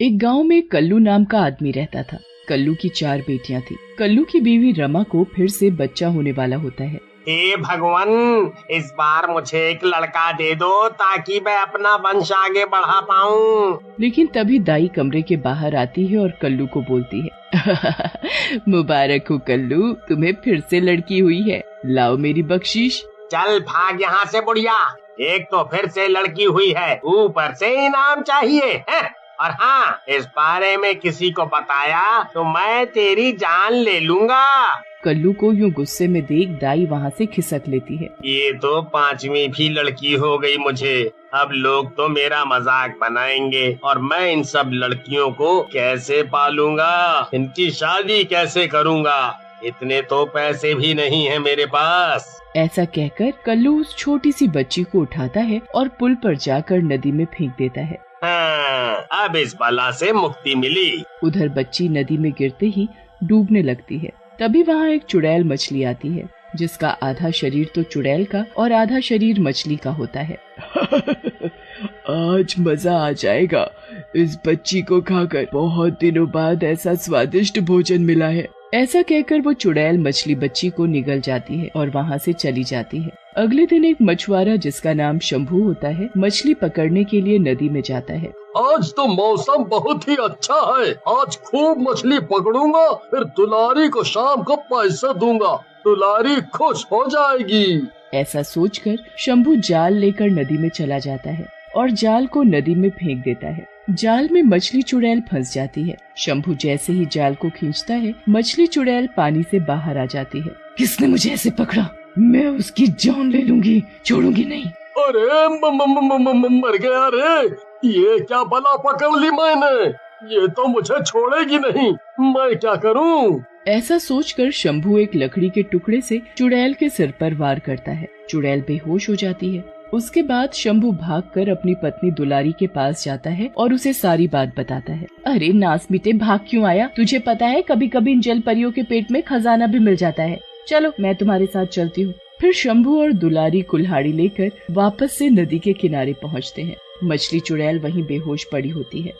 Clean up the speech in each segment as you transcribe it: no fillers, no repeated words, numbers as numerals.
एक गांव में कल्लू नाम का आदमी रहता था। कल्लू की 4 बेटियां थी। कल्लू की बीवी रमा को फिर से बच्चा होने वाला होता है। हे भगवान, इस बार मुझे एक लड़का दे दो ताकि मैं अपना वंश आगे बढ़ा पाऊं। लेकिन तभी दाई कमरे के बाहर आती है और कल्लू को बोलती है मुबारक हो कल्लू, तुम्हें फिर से लड़की हुई है, लाओ मेरी बख्शीश। चल भाग यहाँ से बुढ़िया, एक तो फिर से लड़की हुई है, ऊपर से इनाम चाहिए है? और हाँ, इस बारे में किसी को बताया तो मैं तेरी जान ले लूंगा। कल्लू को यूं गुस्से में देख दाई वहाँ से खिसक लेती है। ये तो 5वीं भी लड़की हो गई मुझे, अब लोग तो मेरा मजाक बनाएंगे और मैं इन सब लड़कियों को कैसे पालूंगा, इनकी शादी कैसे करूंगा, इतने तो पैसे भी नहीं है मेरे पास। ऐसा कहकर कल्लू उस छोटी सी बच्ची को उठाता है और पुल पर जाकर नदी में फेंक देता है। हाँ, अब इस बला से मुक्ति मिली। उधर बच्ची नदी में गिरते ही डूबने लगती है। तभी वहाँ एक चुड़ैल मछली आती है, जिसका आधा शरीर तो चुड़ैल का और आधा शरीर मछली का होता है। आज मजा आ जाएगा, इस बच्ची को खाकर बहुत दिनों बाद ऐसा स्वादिष्ट भोजन मिला है। ऐसा कहकर वो चुड़ैल मछली बच्ची को निगल जाती है और वहाँ से चली जाती है। अगले दिन एक मछुआरा जिसका नाम शंभू होता है, मछली पकड़ने के लिए नदी में जाता है। आज तो मौसम बहुत ही अच्छा है, आज खूब मछली पकड़ूंगा, फिर दुलारी को शाम को पैसा दूंगा, दुलारी खुश हो जाएगी। ऐसा सोचकर शंभू जाल लेकर नदी में चला जाता है और जाल को नदी में फेंक देता है। जाल में मछली चुड़ैल फंस जाती है। शंभू जैसे ही जाल को खींचता है, मछली चुड़ैल पानी से बाहर आ जाती है। किसने मुझे ऐसे पकड़ा? मैं उसकी जान ले लूंगी, छोड़ूंगी नहीं। अरे मर गया रे, ये क्या बला पकड़ ली मैंने, ये तो मुझे छोड़ेगी नहीं, मैं क्या करूं? ऐसा सोचकर शंभू एक लकड़ी के टुकड़े से चुड़ैल के सिर पर वार करता है। चुड़ैल बेहोश हो जाती है। उसके बाद शंभू भागकर अपनी पत्नी दुलारी के पास जाता है और उसे सारी बात बताता है। अरे नास मिटे, भाग क्यों आया? तुझे पता है कभी कभी इन जल परियों के पेट में खजाना भी मिल जाता है। चलो मैं तुम्हारे साथ चलती हूँ। फिर शंभू और दुलारी कुल्हाड़ी लेकर वापस से नदी के किनारे पहुँचते हैं। मछली चुड़ैल वहीं बेहोश पड़ी होती है।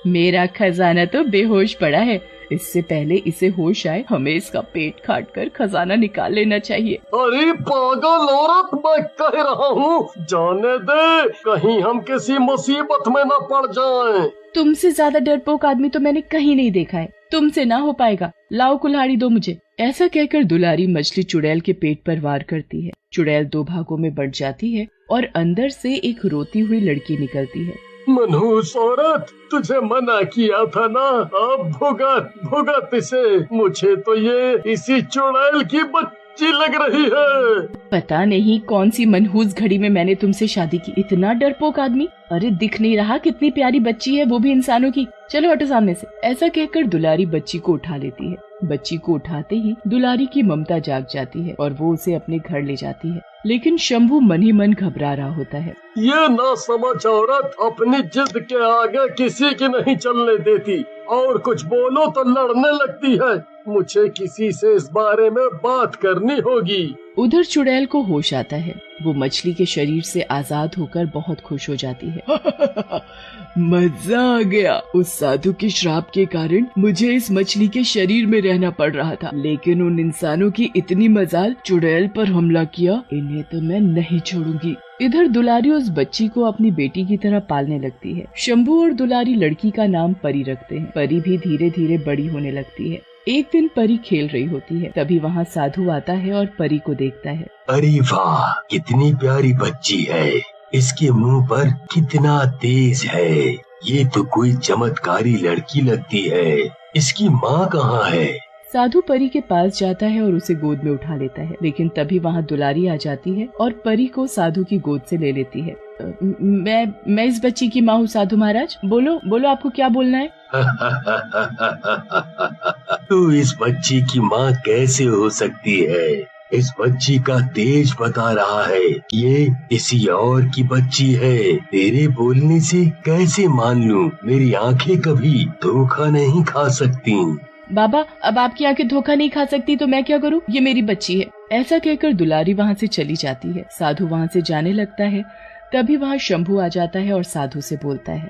मेरा खजाना तो बेहोश पड़ा है, इससे पहले इसे होश आए हमें इसका पेट काटकर खजाना निकाल लेना चाहिए। अरे पागल औरत, मैं कह रहा हूँ जाने दे, कहीं हम किसी मुसीबत में न पड़ जाएं। तुमसे ज्यादा डरपोक आदमी तो मैंने कहीं नहीं देखा है, तुमसे ना हो पाएगा, लाओ कुल्हाड़ी दो मुझे। ऐसा कहकर दुलारी मछली चुड़ैल के पेट पर वार करती है। चुड़ैल 2 भागों में बंट जाती है और अंदर से एक रोती हुई लड़की निकलती है। मनहूस औरत, तुझे मना किया था ना, अब भुगत भुगत इसे, मुझे तो ये इसी चुड़ैल की बच्ची लग रही है। पता नहीं कौन सी मनहूस घड़ी में मैंने तुमसे शादी की, इतना डरपोक आदमी। अरे दिख नहीं रहा कितनी प्यारी बच्ची है, वो भी इंसानों की। चलो हटो सामने से। ऐसा कहकर दुलारी बच्ची को उठा लेती है। बच्ची को उठाते ही दुलारी की ममता जाग जाती है और वो उसे अपने घर ले जाती है। लेकिन शंभू मन ही मन घबरा रहा होता है। ये ना समझ औरत अपनी जिद के आगे किसी की नहीं चलने देती, और कुछ बोलो तो लड़ने लगती है। मुझे किसी से इस बारे में बात करनी होगी। उधर चुड़ैल को होश आता है। वो मछली के शरीर से आजाद होकर बहुत खुश हो जाती है। मजा आ गया, उस साधु के श्राप के कारण मुझे इस मछली के शरीर में रहना पड़ रहा था, लेकिन उन इंसानों की इतनी मजाल, चुड़ैल पर हमला किया, इन्हें तो मैं नहीं छोड़ूंगी। इधर दुलारी उस बच्ची को अपनी बेटी की तरह पालने लगती है। शंभू और दुलारी लड़की का नाम परी रखते हैं। परी भी धीरे धीरे बड़ी होने लगती है। एक दिन परी खेल रही होती है, तभी वहाँ साधु आता है और परी को देखता है। अरे वाह, कितनी प्यारी बच्ची है, इसके मुंह पर कितना तेज है, ये तो कोई चमत्कारी लड़की लगती है, इसकी माँ कहाँ है? साधु परी के पास जाता है और उसे गोद में उठा लेता है, लेकिन तभी वहाँ दुलारी आ जाती है और परी को साधु की गोद से ले लेती है। मैं इस बच्ची की माँ हूँ साधु महाराज, बोलो बोलो आपको क्या बोलना है? तू इस बच्ची की माँ कैसे हो सकती है? इस बच्ची का तेज बता रहा है ये किसी और की बच्ची है, तेरे बोलने से कैसे मान लूं? मेरी आंखें कभी धोखा नहीं खा सकती। बाबा, अब आपकी आंखें धोखा नहीं खा सकती तो मैं क्या करूं? ये मेरी बच्ची है। ऐसा कहकर दुलारी वहाँ से चली जाती है। साधु वहाँ से जाने लगता है। तभी वहाँ शंभू आ जाता है और साधु से बोलता है,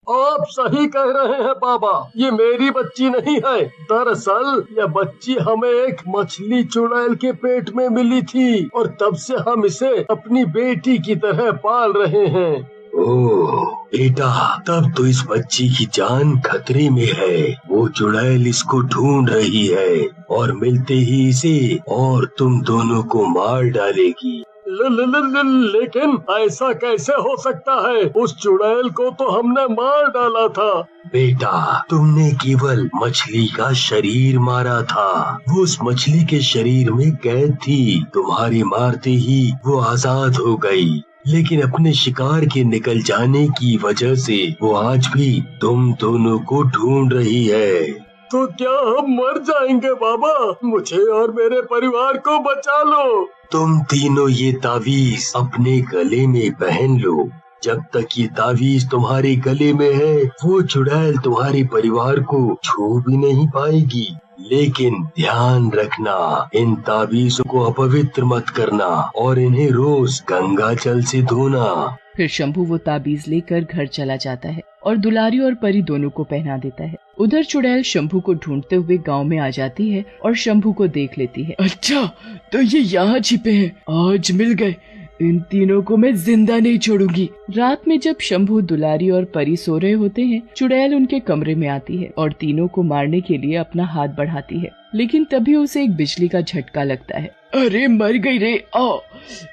आप सही कह रहे हैं बाबा, ये मेरी बच्ची नहीं है। दरअसल यह बच्ची हमें एक मछली चुड़ैल के पेट में मिली थी और तब से हम इसे अपनी बेटी की तरह पाल रहे हैं। ओह बेटा, तब तो इस बच्ची की जान खतरे में है। वो चुड़ैल इसको ढूंढ रही है और मिलते ही इसे और तुम दोनों को मार डालेगी। लेकिन ऐसा कैसे हो सकता है? उस चुड़ैल को तो हमने मार डाला था। बेटा, तुमने केवल मछली का शरीर मारा था। वो उस मछली के शरीर में कैद थी। तुम्हारे मारते ही वो आजाद हो गई, लेकिन अपने शिकार के निकल जाने की वजह से वो आज भी तुम दोनों को ढूंढ रही है। तो क्या हम मर जाएंगे बाबा? मुझे और मेरे परिवार को बचा लो। तुम तीनों ये तावीज अपने गले में पहन लो। जब तक ये तावीज तुम्हारे गले में है, वो चुड़ैल तुम्हारे परिवार को छू भी नहीं पाएगी। लेकिन ध्यान रखना, इन तावीजों को अपवित्र मत करना और इन्हें रोज गंगा जल से धोना। फिर शंभू वो ताबीज लेकर घर चला जाता है और दुलारी और परी दोनों को पहना देता है। उधर चुड़ैल शंभू को ढूंढते हुए गांव में आ जाती है और शंभू को देख लेती है। अच्छा, तो ये यहाँ छिपे हैं, आज मिल गए। इन तीनों को मैं जिंदा नहीं छोड़ूंगी। रात में जब शंभू, दुलारी और परी सो रहे होते हैं, चुड़ैल उनके कमरे में आती है और तीनों को मारने के लिए अपना हाथ बढ़ाती है, लेकिन तभी उसे एक बिजली का झटका लगता है। अरे मर गई रे!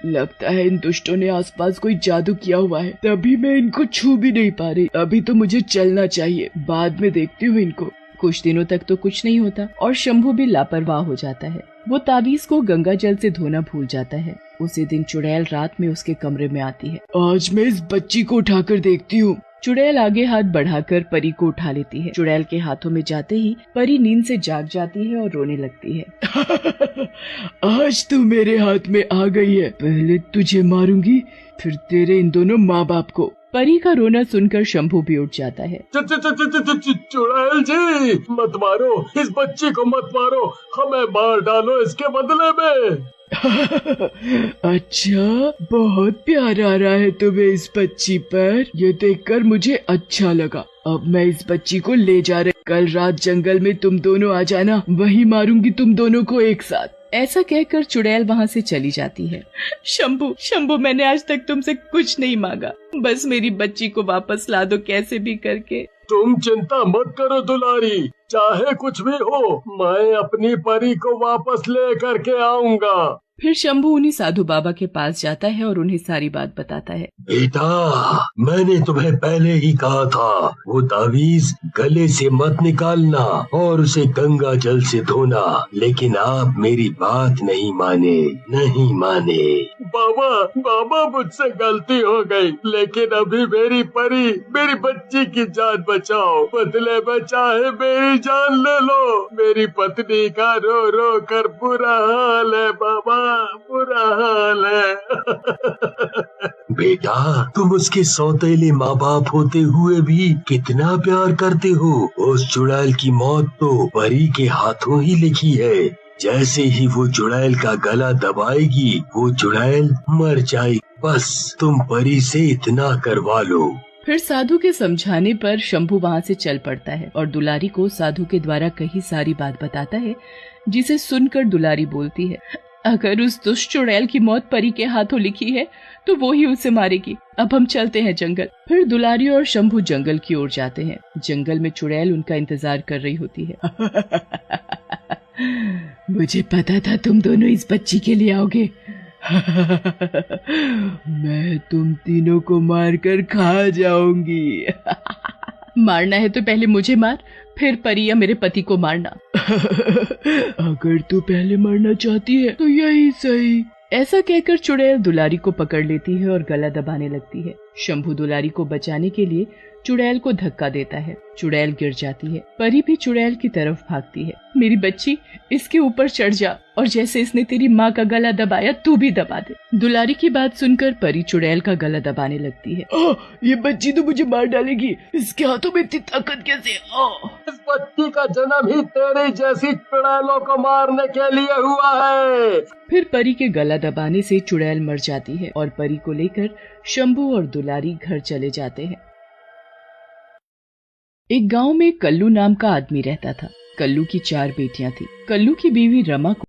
लगता है इन दुष्टों ने आसपास कोई जादू किया हुआ है, तभी मैं इनको छू भी नहीं पा रही। अभी तो मुझे चलना चाहिए, बाद में देखती हूँ इनको। कुछ दिनों तक तो कुछ नहीं होता और शंभू भी लापरवाह हो जाता है। वो ताबीज को गंगा जल से धोना भूल जाता है। उसी दिन चुड़ैल रात में उसके कमरे में आती है। आज मैं इस बच्ची को उठाकर देखती हूँ। चुड़ैल आगे हाथ बढ़ाकर परी को उठा लेती है। चुड़ैल के हाथों में जाते ही परी नींद से जाग जाती है और रोने लगती है। आज तू मेरे हाथ में आ गई है, पहले तुझे मारूंगी, फिर तेरे इन दोनों माँ बाप को। परी का रोना सुनकर शंभू भी उठ जाता है। चुड़ैल जी, मत मारो, इस बच्ची को मत मारो, हमें मार डालो इसके बदले में। अच्छा, बहुत प्यार आ रहा है तुम्हें इस बच्ची पर, ये देखकर मुझे अच्छा लगा। अब मैं इस बच्ची को ले जा रही। कल रात जंगल में तुम दोनों आ जाना, वहीं मारूंगी तुम दोनों को एक साथ। ऐसा कहकर चुड़ैल वहाँ से चली जाती है। शंभू, मैंने आज तक तुमसे कुछ नहीं मांगा, बस मेरी बच्ची को वापस ला दो कैसे भी करके। तुम चिंता मत करो दुलारी, चाहे कुछ भी हो, मैं अपनी परी को वापस ले करके आऊंगा। फिर शंभू उन्हीं साधु बाबा के पास जाता है और उन्हें सारी बात बताता है। बेटा, मैंने तुम्हें पहले ही कहा था, वो तावीज गले से मत निकालना और उसे गंगा जल से धोना, लेकिन आप मेरी बात नहीं माने। बाबा मुझसे गलती हो गई, लेकिन अभी मेरी परी, मेरी बच्ची की जान बचाओ, बदले में चाहे मेरी जान ले लो। मेरी पत्नी का रो रो कर बुरा हाल है बाबा, बुरा हाल है। बेटा, तुम उसके सौतेले माँ बाप होते हुए भी कितना प्यार करते हो। उस चुड़ैल की मौत तो परी के हाथों ही लिखी है। जैसे ही वो चुड़ैल का गला दबाएगी, वो चुड़ैल मर जाएगी। बस तुम परी से इतना करवा लो। फिर साधु के समझाने पर शंभू वहाँ से चल पड़ता है और दुलारी को साधु के द्वारा कही सारी बात बताता है, जिसे सुनकर दुलारी बोलती है, अगर उस दुष्ट चुड़ैल की मौत परी के हाथों लिखी है तो वो ही उसे मारेगी। अब हम चलते हैं जंगल। फिर दुलारी और शंभू जंगल की ओर जाते हैं। जंगल में चुड़ैल उनका इंतजार कर रही होती है। मुझे पता था तुम दोनों इस बच्ची के लिए आओगे। मैं तुम तीनों को मारकर खा जाऊंगी। मारना है तो पहले मुझे मार, फिर परी या मेरे पति को मारना। अगर तू पहले मरना चाहती है तो यही सही। ऐसा कहकर चुड़ैल दुलारी को पकड़ लेती है और गला दबाने लगती है। शंभू दुलारी को बचाने के लिए चुड़ैल को धक्का देता है। चुड़ैल गिर जाती है। परी भी चुड़ैल की तरफ भागती है। मेरी बच्ची, इसके ऊपर चढ़ जा और जैसे इसने तेरी माँ का गला दबाया तू भी दबा दे। दुलारी की बात सुनकर परी चुड़ैल का गला दबाने लगती है। ये बच्ची तो मुझे मार डालेगी, इसके हाथों में इतनी ताकत कैसे? इस बच्ची का जन्म ही तेरी जैसी चुड़ैलों को मारने के लिए हुआ है। फिर परी के गला दबाने से चुड़ैल मर जाती है और परी को लेकर शंभू और दुलारी घर चले जाते हैं। एक गांव में कल्लू नाम का आदमी रहता था। कल्लू की 4 बेटियां थी। कल्लू की बीवी रमा को